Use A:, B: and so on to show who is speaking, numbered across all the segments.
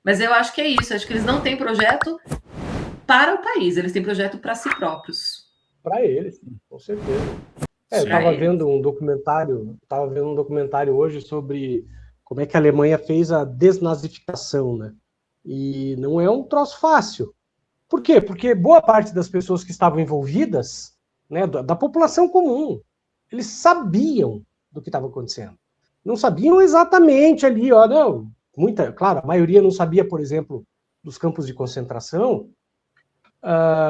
A: Mas eu acho que é isso, acho que eles não têm projeto para o país, eles têm projeto para si próprios.
B: Para eles, com certeza. Eu estava vendo um documentário hoje sobre como é que a Alemanha fez a desnazificação, né? E não é um troço fácil. Por quê? Porque boa parte das pessoas que estavam envolvidas, né, da população comum, eles sabiam do que estava acontecendo. Não sabiam exatamente ali, ó, não. Claro, a maioria não sabia, por exemplo, dos campos de concentração,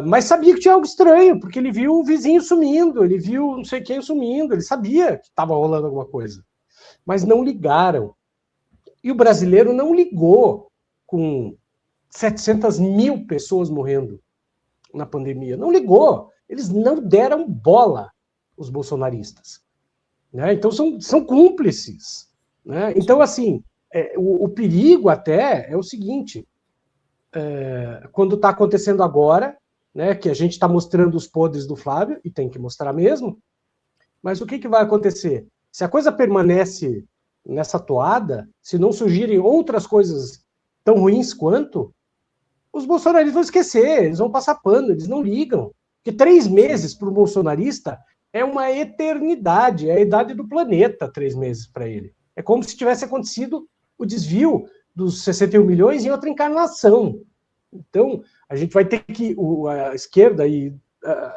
B: mas sabia que tinha algo estranho, porque ele viu o vizinho sumindo, ele viu não sei quem sumindo, ele sabia que estava rolando alguma coisa. Mas não ligaram. E o brasileiro não ligou com 700 mil pessoas morrendo na pandemia. Não ligou. Eles não deram bola, os bolsonaristas. Né? Então são cúmplices. Né? Então, assim, o perigo até é o seguinte, quando está acontecendo agora, né, que a gente está mostrando os podres do Flávio, e tem que mostrar mesmo, mas o que vai acontecer? Se a coisa permanece nessa toada, se não surgirem outras coisas tão ruins quanto, os bolsonaristas vão esquecer, eles vão passar pano, eles não ligam. Porque 3 meses para o bolsonarista é uma eternidade, é a idade do planeta, 3 meses para ele. É como se tivesse acontecido o desvio dos 61 milhões em outra encarnação. Então, a gente vai ter que, a esquerda e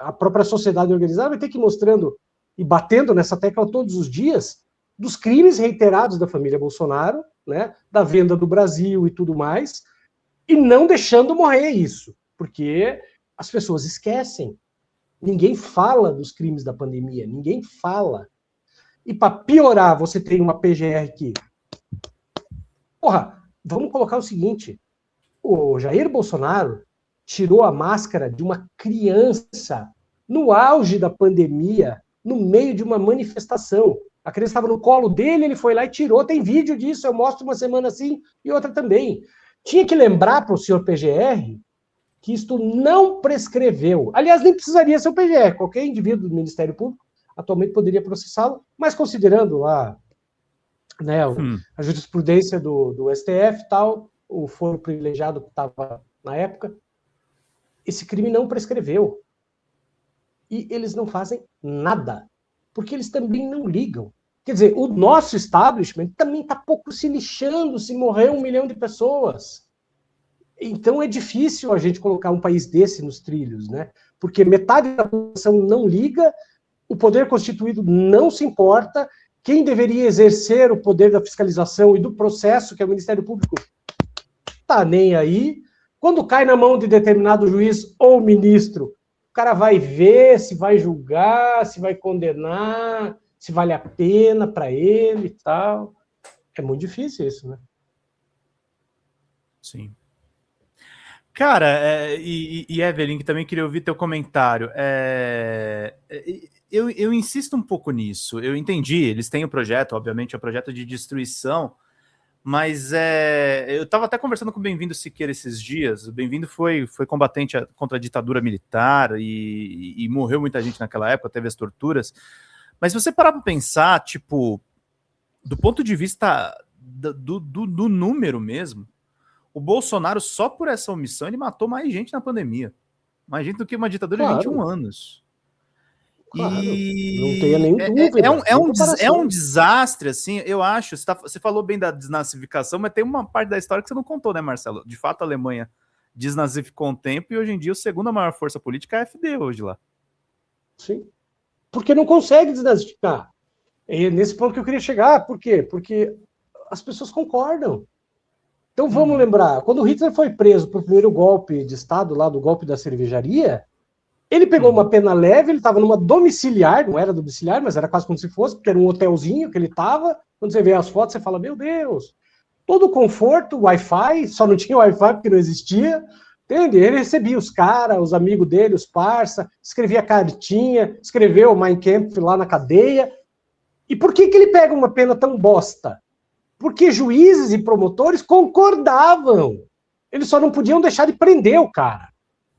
B: a própria sociedade organizada vai ter que ir mostrando e batendo nessa tecla todos os dias dos crimes reiterados da família Bolsonaro, né, da venda do Brasil e tudo mais, e não deixando morrer isso, porque as pessoas esquecem. Ninguém fala dos crimes da pandemia, ninguém fala. E para piorar, você tem uma PGR que... Porra, vamos colocar o seguinte, o Jair Bolsonaro tirou a máscara de uma criança no auge da pandemia, no meio de uma manifestação. A criança estava no colo dele, ele foi lá e tirou. Tem vídeo disso, eu mostro uma semana assim e outra também. Tinha que lembrar para o senhor PGR que isto não prescreveu. Aliás, nem precisaria ser o PGR. Qualquer indivíduo do Ministério Público atualmente poderia processá-lo, mas considerando a jurisprudência do STF e tal, o foro privilegiado que estava na época, esse crime não prescreveu. E eles não fazem nada, porque eles também não ligam. Quer dizer, o nosso establishment também está pouco se lixando se morrer 1 milhão de pessoas. Então é difícil a gente colocar um país desse nos trilhos, né? Porque metade da população não liga, o poder constituído não se importa, quem deveria exercer o poder da fiscalização e do processo, que é o Ministério Público, tá nem aí. Quando cai na mão de determinado juiz ou ministro, o cara vai ver se vai julgar, se vai condenar, se vale a pena para ele e tal. É muito difícil isso, né?
C: Sim. Cara, e Evelyn, que também queria ouvir teu comentário. Eu insisto um pouco nisso. Eu entendi, eles têm o projeto, obviamente, é um projeto de destruição, mas eu estava até conversando com o Bem-vindo Siqueira esses dias. O Bem-vindo foi combatente contra a ditadura militar e morreu muita gente naquela época, teve as torturas. Mas se você parar para pensar, tipo, do ponto de vista do número mesmo, o Bolsonaro, só por essa omissão, ele matou mais gente na pandemia. Mais gente do que uma ditadura de 21 anos.
B: Claro, não tenha nem dúvida.
C: É um desastre, assim, eu acho. Você falou bem da desnazificação, mas tem uma parte da história que você não contou, né, Marcelo? De fato, a Alemanha desnazificou um tempo e hoje em dia a segunda maior força política é a AfD hoje lá.
B: Sim. Porque não consegue desnazificar. É nesse ponto que eu queria chegar. Por quê? Porque as pessoas concordam. Então vamos lembrar, quando o Hitler foi preso para o primeiro golpe de Estado, lá do golpe da cervejaria, ele pegou uma pena leve, ele estava numa domiciliar, não era domiciliar, mas era quase como se fosse, porque era um hotelzinho que ele estava. Quando você vê as fotos, você fala, meu Deus, todo o conforto, Wi-Fi, só não tinha Wi-Fi porque não existia, entende? Ele recebia os caras, os amigos dele, os parça, escrevia cartinha, escreveu o Mein Kampf lá na cadeia. E por que ele pega uma pena tão bosta? Porque juízes e promotores concordavam. Eles só não podiam deixar de prender o cara.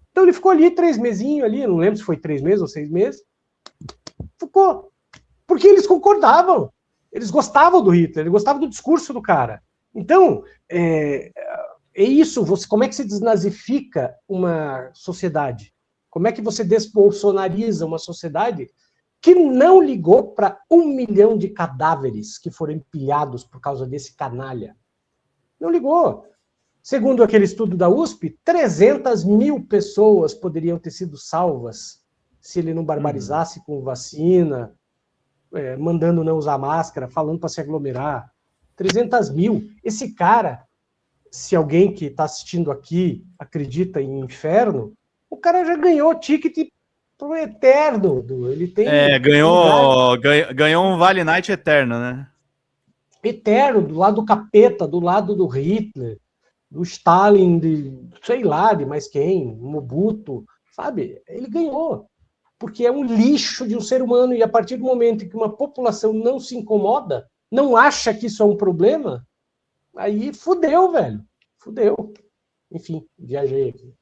B: Então ele ficou ali 3 mesinhos ali, não lembro se foi 3 meses ou 6 meses. Ficou. Porque eles concordavam. Eles gostavam do Hitler, eles gostavam do discurso do cara. Então, é isso, como é que se desnazifica uma sociedade? Como é que você desbolsonariza uma sociedade que não ligou para 1 milhão de cadáveres que foram empilhados por causa desse canalha? Não ligou. Segundo aquele estudo da USP, 300 mil pessoas poderiam ter sido salvas se ele não barbarizasse com vacina, mandando não usar máscara, falando para se aglomerar. 300 mil. Esse cara, se alguém que está assistindo aqui acredita em inferno, o cara já ganhou ticket pro eterno. Ele tem
C: ganhou um Vale Night eterno, né?
B: Eterno, do lado do capeta, do lado do Hitler, do Stalin, sei lá, de mais quem, Mobutu, sabe? Ele ganhou. Porque é um lixo de um ser humano, e a partir do momento em que uma população não se incomoda, não acha que isso é um problema, aí fudeu, velho. Fudeu. Enfim, viajei aqui.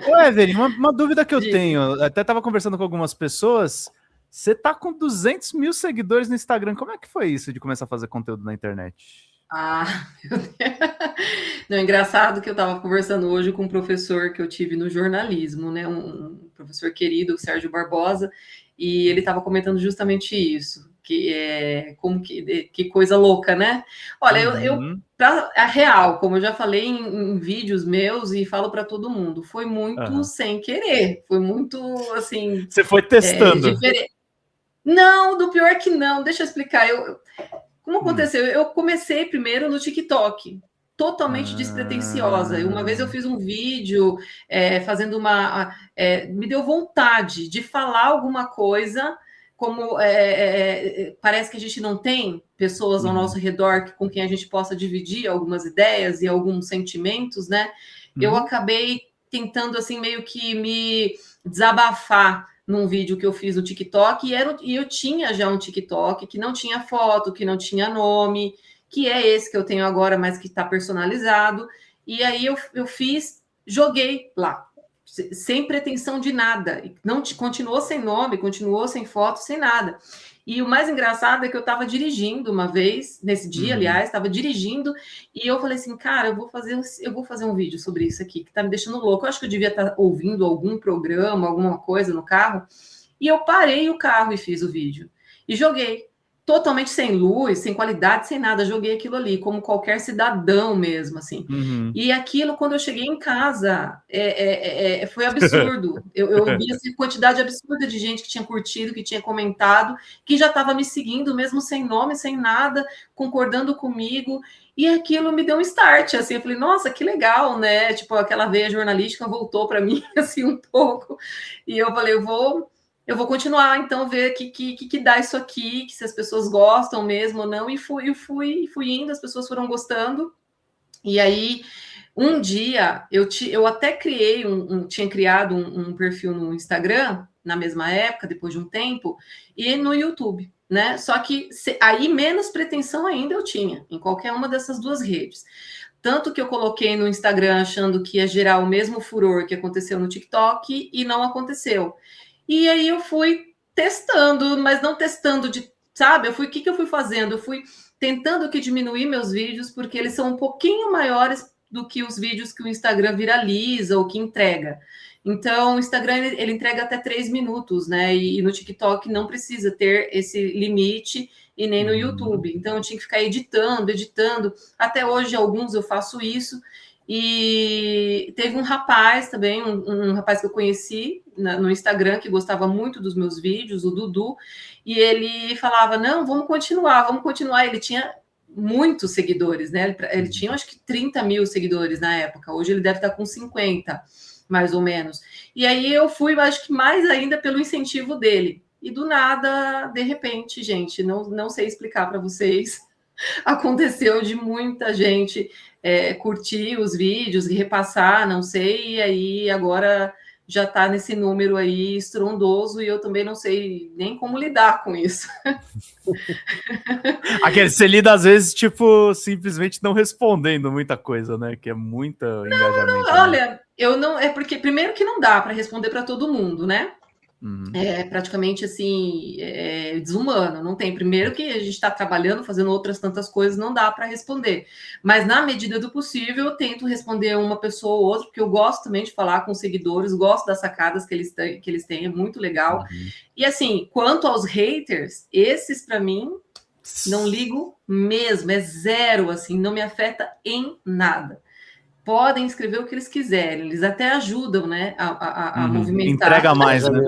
C: Ô, Evelyn, uma dúvida que eu tenho, até estava conversando com algumas pessoas, você tá com 200 mil seguidores no Instagram, como é que foi isso de começar a fazer conteúdo na internet?
A: Meu Deus. Não, engraçado que eu estava conversando hoje com um professor que eu tive no jornalismo, né? Um professor querido, o Sérgio Barbosa, e ele estava comentando justamente isso, que coisa louca, né? Olha, eu pra, a real, como eu já falei em vídeos meus e falo para todo mundo, foi muito sem querer, foi muito assim.
C: Você foi testando?
A: Não, do pior que não. Deixa eu explicar. Como aconteceu? Eu comecei primeiro no TikTok, totalmente despretensiosa. Uma vez eu fiz um vídeo fazendo me deu vontade de falar alguma coisa, como parece que a gente não tem pessoas ao nosso redor com quem a gente possa dividir algumas ideias e alguns sentimentos, né? Eu acabei tentando, assim, meio que me desabafar num vídeo que eu fiz no TikTok, e eu tinha já um TikTok que não tinha foto, que não tinha nome, que é esse que eu tenho agora, mas que está personalizado. E aí eu fiz, joguei lá, sem pretensão de nada. Não continuou sem nome, continuou sem foto, sem nada. E o mais engraçado é que eu estava dirigindo uma vez, nesse dia, aliás, estava dirigindo, e eu falei assim, cara, eu vou fazer um vídeo sobre isso aqui, que tá me deixando louco. Eu acho que eu devia estar ouvindo algum programa, alguma coisa no carro, e eu parei o carro e fiz o vídeo. E joguei. Totalmente sem luz, sem qualidade, sem nada. Joguei aquilo ali, como qualquer cidadão mesmo, assim. E aquilo, quando eu cheguei em casa, foi absurdo. Eu vi essa quantidade absurda de gente que tinha curtido, que tinha comentado, que já estava me seguindo, mesmo sem nome, sem nada, concordando comigo. E aquilo me deu um start, assim. Eu falei, nossa, que legal, né? Tipo, aquela veia jornalística voltou para mim, assim, um pouco. E eu falei, eu vou continuar, então, ver que dá isso aqui, que se as pessoas gostam mesmo ou não, e fui indo, as pessoas foram gostando. E aí, um dia, eu até criei tinha criado um perfil no Instagram, na mesma época, depois de um tempo, e no YouTube, né? Só que aí menos pretensão ainda eu tinha, em qualquer uma dessas duas redes. Tanto que eu coloquei no Instagram achando que ia gerar o mesmo furor que aconteceu no TikTok, e não aconteceu. E aí eu fui testando, mas não testando sabe? O que eu fui fazendo? Eu fui tentando diminuir meus vídeos, porque eles são um pouquinho maiores do que os vídeos que o Instagram viraliza ou que entrega. Então, o Instagram, ele entrega até 3 minutos, né? E no TikTok não precisa ter esse limite, e nem no YouTube. Então, eu tinha que ficar editando. Até hoje, alguns eu faço isso. E teve um rapaz também, um rapaz que eu conheci no Instagram, que gostava muito dos meus vídeos, o Dudu, e ele falava, não, vamos continuar. Ele tinha muitos seguidores, né? Ele tinha, acho que 30 mil seguidores na época, hoje ele deve estar com 50, mais ou menos. E aí eu fui, acho que mais ainda pelo incentivo dele. E do nada, de repente, gente, não sei explicar para vocês, aconteceu de muita gente curtir os vídeos e repassar, não sei, e aí agora já está nesse número aí estrondoso, e eu também não sei nem como lidar com isso.
C: Aquele você lida às vezes, tipo, simplesmente não respondendo muita coisa, né? Que é muita engajamento.
A: Olha, eu não. É porque, primeiro, que não dá para responder para todo mundo, né? É praticamente assim, desumano. Não tem. Primeiro que a gente está trabalhando, fazendo outras tantas coisas, não dá para responder. Mas na medida do possível, eu tento responder uma pessoa ou outra, porque eu gosto também de falar com seguidores, gosto das sacadas que eles têm, é muito legal. E assim, quanto aos haters, esses para mim não ligo mesmo, é zero, assim, não me afeta em nada. Podem escrever o que eles quiserem, eles até ajudam, né, a movimentar.
C: Entrega mais, né?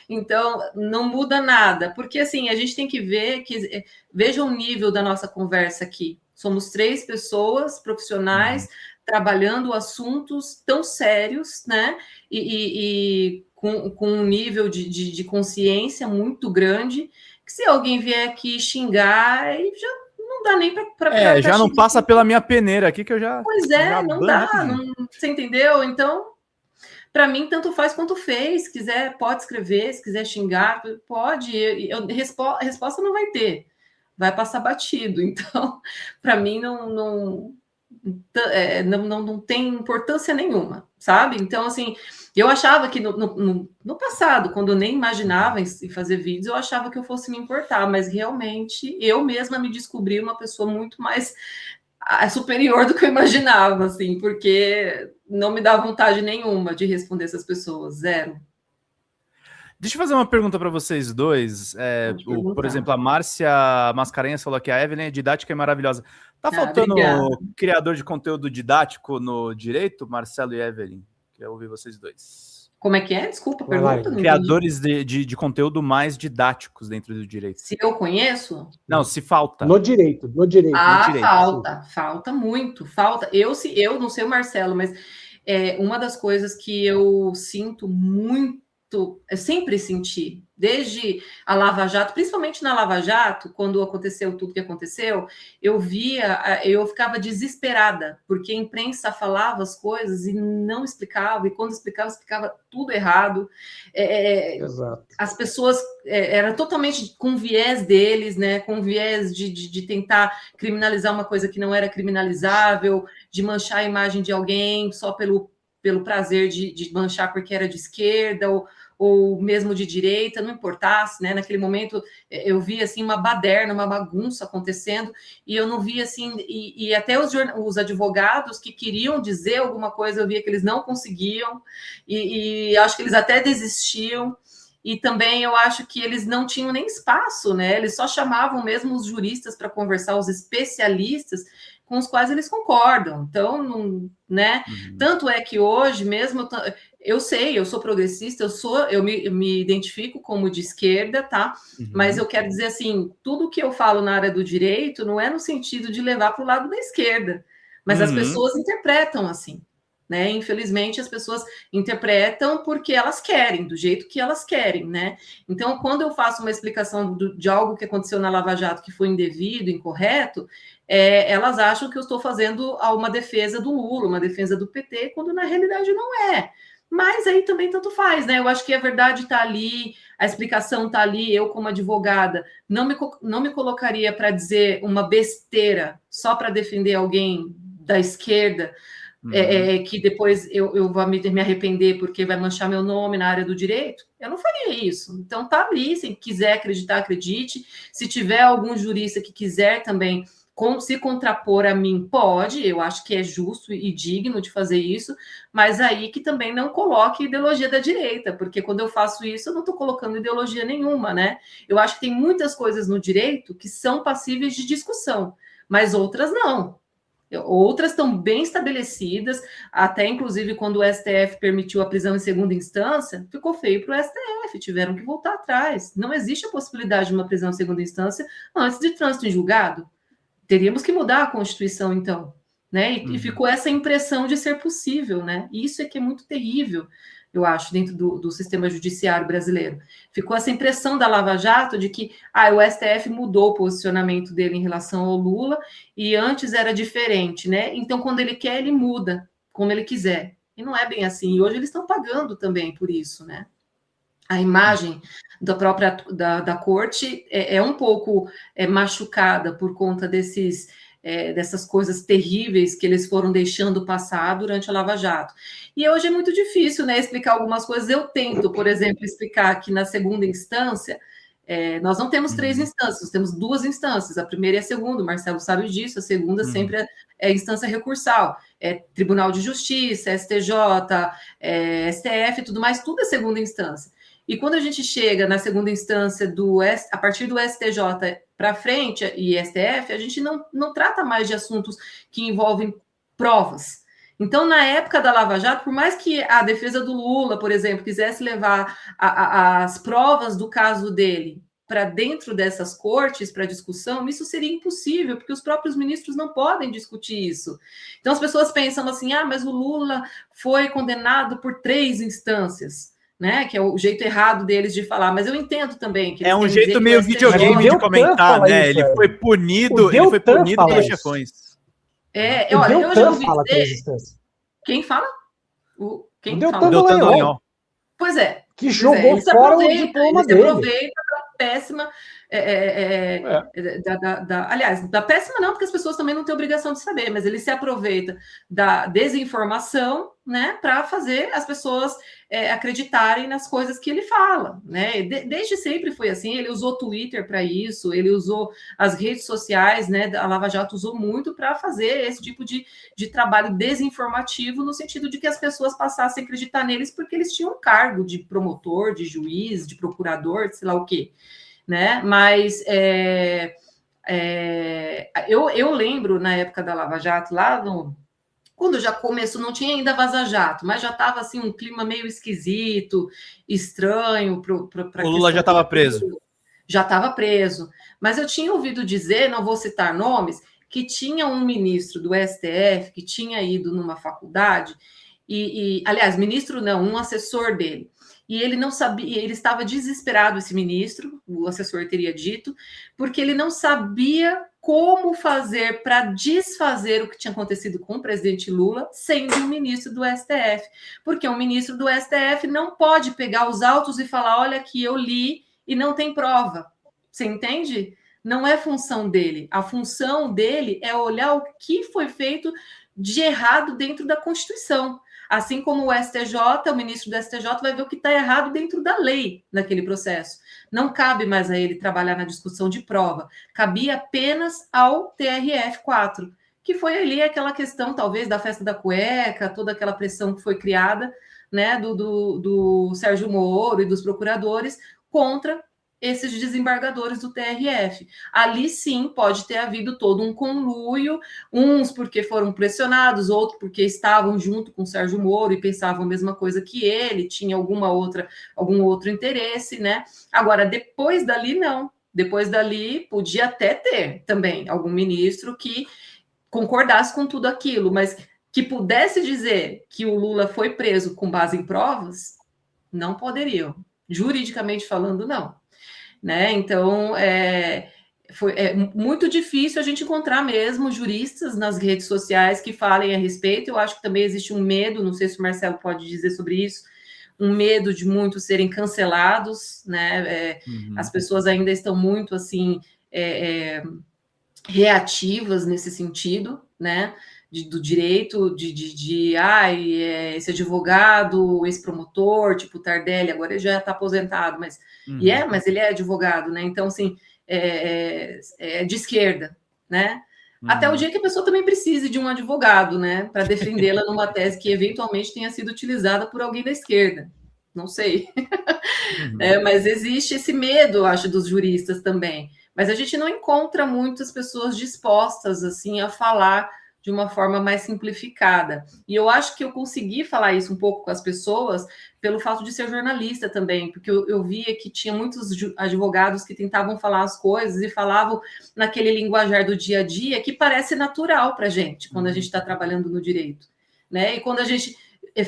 A: Então, não muda nada, porque assim, a gente tem que ver que veja o nível da nossa conversa aqui. Somos 3 pessoas profissionais trabalhando assuntos tão sérios, né? E com um nível de consciência muito grande, que se alguém vier aqui xingar, aí já não dá nem para
C: já não passa pela minha peneira aqui que eu já...
A: Pois é, não dá, você entendeu? Então, para mim, tanto faz quanto fez. Se quiser, pode escrever, se quiser xingar, pode. Resposta não vai ter, vai passar batido. Então, para mim, não tem importância nenhuma, sabe? Então, assim, eu achava que no passado, quando eu nem imaginava em fazer vídeos, eu achava que eu fosse me importar, mas realmente eu mesma me descobri uma pessoa muito mais superior do que eu imaginava, assim, porque não me dá vontade nenhuma de responder essas pessoas, zero.
C: Deixa eu fazer uma pergunta para vocês dois. Por exemplo, a Márcia Mascarenhas falou que a Evelyn é didática e maravilhosa. Tá faltando criador de conteúdo didático no direito, Marcelo e Evelyn? Quero ouvir vocês dois.
A: Como é que é? Desculpa, pergunta.
C: Criadores de conteúdo mais didáticos dentro do direito.
A: Se eu conheço?
C: Não, se falta.
B: No direito.
A: Falta muito, falta. Eu não sei o Marcelo, mas uma das coisas que eu sinto muito, eu sempre senti, desde a Lava Jato, principalmente na Lava Jato, quando aconteceu tudo que aconteceu, eu ficava desesperada, porque a imprensa falava as coisas e não explicava, e quando explicava tudo errado.
B: Exato.
A: As pessoas era totalmente com viés deles, né? Com viés de tentar criminalizar uma coisa que não era criminalizável, de manchar a imagem de alguém só pelo prazer de manchar porque era de esquerda ou mesmo de direita, não importasse, né? Naquele momento eu vi assim uma baderna, uma bagunça acontecendo, e eu não via assim, e até os advogados que queriam dizer alguma coisa, eu via que eles não conseguiam, e acho que eles até desistiam, e também eu acho que eles não tinham nem espaço, né? Eles só chamavam mesmo os juristas para conversar, os especialistas com os quais eles concordam. Então, não, né? Tanto é que hoje mesmo eu sou progressista, eu me identifico como de esquerda, tá? Mas eu quero dizer assim, tudo que eu falo na área do direito não é no sentido de levar para o lado da esquerda, mas as pessoas interpretam assim, né? Infelizmente, as pessoas interpretam porque elas querem, do jeito que elas querem, né? Então, quando eu faço uma explicação de algo que aconteceu na Lava Jato que foi indevido, incorreto, elas acham que eu estou fazendo uma defesa do Lula, uma defesa do PT, quando na realidade não é. Mas aí também tanto faz, né? Eu acho que a verdade está ali, a explicação está ali. Eu, como advogada, não me colocaria para dizer uma besteira só para defender alguém da esquerda, que depois eu vou me arrepender porque vai manchar meu nome na área do direito. Eu não faria isso. Então tá ali, se quiser acreditar, acredite. Se tiver algum jurista que quiser também se contrapor a mim, pode, eu acho que é justo e digno de fazer isso, mas aí que também não coloque ideologia da direita, porque quando eu faço isso, eu não estou colocando ideologia nenhuma, né? Eu acho que tem muitas coisas no direito que são passíveis de discussão, mas outras não. Outras estão bem estabelecidas, até inclusive quando o STF permitiu a prisão em segunda instância, ficou feio para o STF, tiveram que voltar atrás. Não existe a possibilidade de uma prisão em segunda instância antes de trânsito em julgado. Teríamos que mudar a Constituição, então, né? E ficou essa impressão de ser possível, né? E isso é que é muito terrível, eu acho, dentro do sistema judiciário brasileiro. Ficou essa impressão da Lava Jato de que o STF mudou o posicionamento dele em relação ao Lula e antes era diferente, né? Então, quando ele quer, ele muda, como ele quiser. E não é bem assim. E hoje eles estão pagando também por isso, né? A imagem da própria da corte é um pouco machucada por conta desses dessas coisas terríveis que eles foram deixando passar durante a Lava Jato. E hoje é muito difícil, né, explicar algumas coisas. Eu tento, por exemplo, explicar que na segunda instância, nós não temos 3 instâncias, temos 2 instâncias, a primeira e a segunda, o Marcelo sabe disso, a segunda sempre é instância recursal, Tribunal de Justiça, STJ, STF, tudo mais, tudo é segunda instância. E quando a gente chega na segunda instância, a partir do STJ para frente e STF, a gente não trata mais de assuntos que envolvem provas. Então, na época da Lava Jato, por mais que a defesa do Lula, por exemplo, quisesse levar as provas do caso dele para dentro dessas cortes, para discussão, isso seria impossível, porque os próprios ministros não podem discutir isso. Então, as pessoas pensam assim, mas o Lula foi condenado por 3 instâncias, né? Que é o jeito errado deles de falar, mas eu entendo também que
C: é um jeito meio videogame de comentar, né? Ele foi punido pelos chefões.
A: Olha, eu já ouvi dizer... Quem fala?
B: Quem fala? Deltan Dallagnol.
A: Pois é.
B: Que jogou fora o diploma dele.
A: Ele aproveita da péssima... aliás, da péssima não, porque as pessoas também não têm obrigação de saber, mas ele se aproveita da desinformação, né, para fazer as pessoas acreditarem nas coisas que ele fala, né? Desde sempre foi assim. Ele usou Twitter para isso, ele usou as redes sociais, né? A Lava Jato usou muito para fazer esse tipo de trabalho desinformativo, no sentido de que as pessoas passassem a acreditar neles porque eles tinham um cargo de promotor, de juiz, de procurador, sei lá o quê. Né? Mas eu lembro na época da Lava Jato, quando já começou, não tinha ainda Vaza Jato, mas já estava assim um clima meio esquisito, estranho.
C: O Lula já estava preso.
A: Já estava preso. Mas eu tinha ouvido dizer, não vou citar nomes, que tinha um ministro do STF que tinha ido numa faculdade, aliás, ministro não, um assessor dele. E ele não sabia, ele estava desesperado, esse ministro, o assessor teria dito, porque ele não sabia como fazer para desfazer o que tinha acontecido com o presidente Lula, sendo um ministro do STF. Porque um ministro do STF não pode pegar os autos e falar, olha aqui, eu li e não tem prova. Você entende? Não é função dele. A função dele é olhar o que foi feito de errado dentro da Constituição. Assim como o STJ, o ministro do STJ vai ver o que está errado dentro da lei naquele processo. Não cabe mais a ele trabalhar na discussão de prova. Cabia apenas ao TRF4, que foi ali aquela questão, talvez, da festa da cueca, toda aquela pressão que foi criada, né, do Sérgio Moro e dos procuradores contra esses desembargadores do TRF. Ali sim pode ter havido todo um conluio, uns porque foram pressionados, outros porque estavam junto com o Sérgio Moro e pensavam a mesma coisa que ele, tinha algum outro interesse, né? Agora, depois dali, não. Depois dali, podia até ter também algum ministro que concordasse com tudo aquilo, mas que pudesse dizer que o Lula foi preso com base em provas, não poderiam. Juridicamente falando, não. Né? Então, foi muito difícil a gente encontrar mesmo juristas nas redes sociais que falem a respeito. Eu acho que também existe um medo, não sei se o Marcelo pode dizer sobre isso, um medo de muitos serem cancelados, né? As pessoas ainda estão muito, assim, reativas nesse sentido, né? Do direito, esse advogado, esse promotor, tipo Tardelli, agora ele já está aposentado, mas mas ele é advogado, né? Então, assim, de esquerda, né? Até o dia que a pessoa também precise de um advogado, né? Para defendê-la numa tese que eventualmente tenha sido utilizada por alguém da esquerda. Não sei. Mas existe esse medo, eu acho, dos juristas também. Mas a gente não encontra muitas pessoas dispostas, assim, a falar de uma forma mais simplificada. E eu acho que eu consegui falar isso um pouco com as pessoas pelo fato de ser jornalista também, porque eu via que tinha muitos advogados que tentavam falar as coisas e falavam naquele linguajar do dia a dia que parece natural para a gente, quando a gente está trabalhando no direito, né? E quando a gente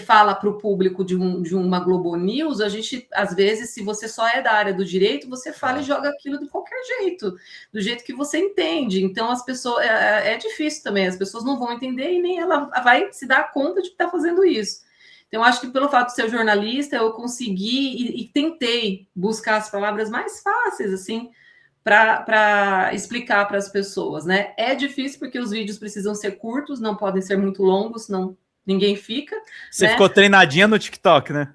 A: fala para o público de uma Globo News, a gente, às vezes, se você só é da área do direito, você fala e joga aquilo de qualquer jeito, do jeito que você entende. Então, as pessoas, é difícil também, as pessoas não vão entender e nem ela vai se dar conta de que está fazendo isso. Então, acho que pelo fato de ser jornalista, eu consegui e tentei buscar as palavras mais fáceis, assim, para explicar para as pessoas, né? É difícil porque os vídeos precisam ser curtos, não podem ser muito longos, senão ninguém fica.
C: Você
A: né?
C: ficou treinadinha no TikTok, né?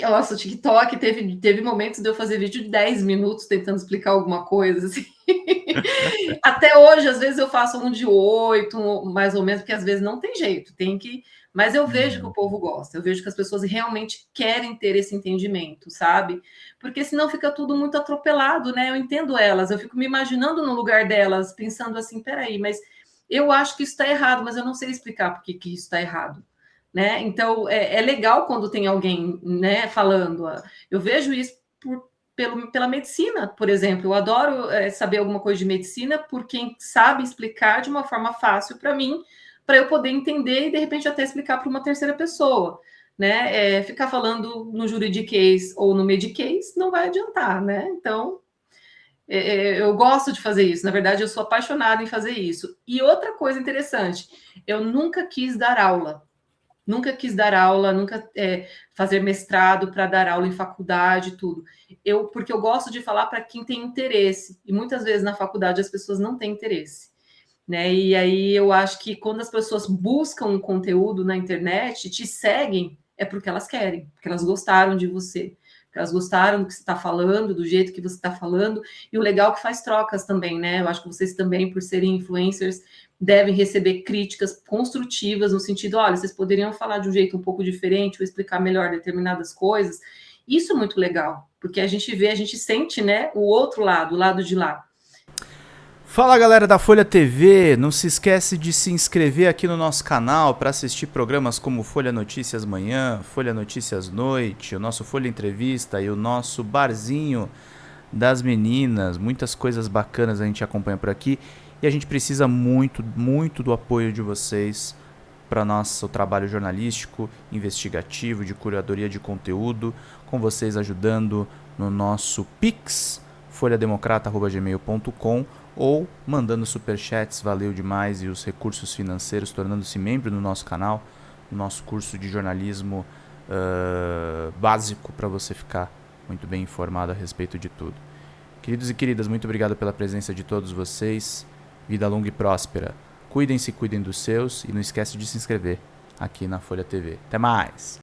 A: Nossa, o TikTok teve momentos de eu fazer vídeo de 10 minutos tentando explicar alguma coisa, assim. Até hoje, às vezes, eu faço um de 8, mais ou menos, porque às vezes não tem jeito, tem que. Mas eu vejo que o povo gosta, eu vejo que as pessoas realmente querem ter esse entendimento, sabe? Porque senão fica tudo muito atropelado, né? Eu entendo elas, eu fico me imaginando no lugar delas, pensando assim, peraí, mas eu acho que isso está errado, mas eu não sei explicar por que isso está errado. Né? Então é legal quando tem alguém, né, falando. Eu vejo isso pela medicina, por exemplo. Eu adoro saber alguma coisa de medicina por quem sabe explicar de uma forma fácil para mim, para eu poder entender e de repente até explicar para uma terceira pessoa. Né? Ficar falando no juridiquês ou no mediquês não vai adiantar, né? Então eu gosto de fazer isso. Na verdade, eu sou apaixonada em fazer isso. E outra coisa interessante, eu nunca quis dar aula. Nunca quis dar aula, nunca fazer mestrado para dar aula em faculdade, tudo. Porque eu gosto de falar para quem tem interesse. E muitas vezes na faculdade as pessoas não têm interesse. Né? E aí eu acho que quando as pessoas buscam um conteúdo na internet, te seguem, é porque elas querem, porque elas gostaram de você. Porque elas gostaram do que você está falando, do jeito que você está falando. E o legal é que faz trocas também, né? Eu acho que vocês também, por serem influencers, devem receber críticas construtivas no sentido, olha, vocês poderiam falar de um jeito um pouco diferente ou explicar melhor determinadas coisas. Isso é muito legal, porque a gente sente, né, o outro lado, o lado de lá.
C: Fala galera da Folha TV, não se esquece de se inscrever aqui no nosso canal para assistir programas como Folha Notícias Manhã, Folha Notícias Noite, o nosso Folha Entrevista e o nosso Barzinho das Meninas. Muitas coisas bacanas a gente acompanha por aqui. E a gente precisa muito, muito do apoio de vocês para nosso trabalho jornalístico, investigativo, de curadoria de conteúdo, com vocês ajudando no nosso Pix, folhademocrata@gmail.com, ou mandando superchats, valeu demais, e os recursos financeiros, tornando-se membro do nosso canal, no nosso curso de jornalismo básico, para você ficar muito bem informado a respeito de tudo. Queridos e queridas, muito obrigado pela presença de todos vocês. Vida longa e próspera. Cuidem-se, cuidem dos seus e não esquece de se inscrever aqui na Folha TV. Até mais!